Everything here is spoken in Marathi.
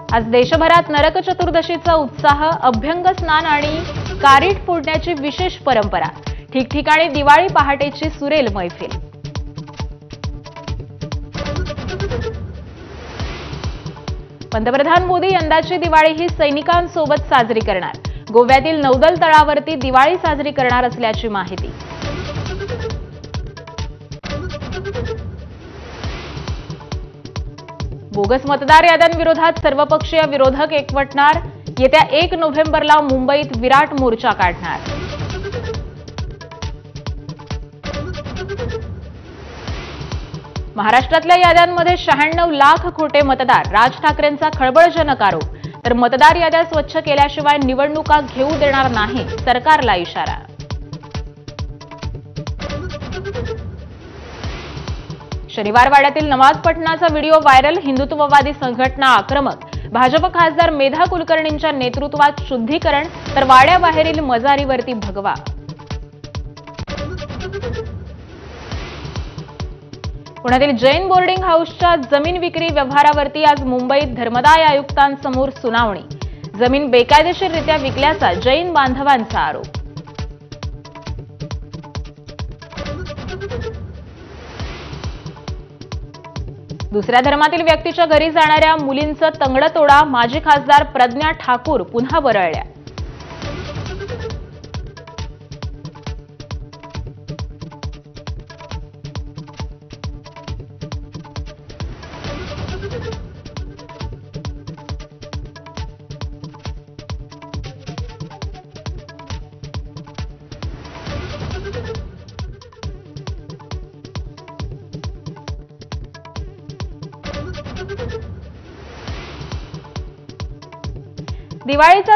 आज देशभरात नरक चतुर्दशीचा उत्साह, अभ्यंग स्नान आणि कारीट फोडण्याची विशेष परंपरा। ठिकठिकाणी दिवाळी पहाटेची सुरेल मैफिल। पंतप्रधान मोदी यंदाची दिवाळी ही सैनिकांसोबत साजरी करणार। गोव्यातील नौदल तळावरती दिवाळी साजरी करणार असल्याची माहिती। बोगस मतदार याद्यांविरोधात सर्वपक्षीय विरोधक एकवटणार। येत्या 1 नोव्हेंबरला मुंबईत विराट मोर्चा काढणार। महाराष्ट्रातल्या याद्यांमध्ये 96 लाख खोटे मतदार। राज ठाकरेंचा खळबळजनक आरोप। तर मतदार याद्या स्वच्छ केल्याशिवाय निवडणुका घेऊ देणार नाही, सरकारला इशारा। शनिवार वाड्यातील नमाज पठणाचा व्हिडिओ व्हायरल। हिंदुत्ववादी संघटना आक्रमक। भाजप खासदार मेधा कुलकर्णींच्या नेतृत्वात शुद्धीकरण, तर वाड्याबाहेरील मजारीवरती भगवा। पुण्यातील जैन बोर्डिंग हाऊसच्या जमीन विक्री व्यवहारावरती आज मुंबईत धर्मदाय आयुक्तांसमोर सुनावणी। जमीन बेकायदेशीररित्या विकल्याचा जैन बांधवांचा आरोप। दुसऱ्या धर्मातील व्यक्तीच्या घरी जाणाऱ्या मुलींचं तंगडं तोडा। माजी खासदार प्रज्ञा ठाकूर पुन्हा वरळल्या। दिवाळीचा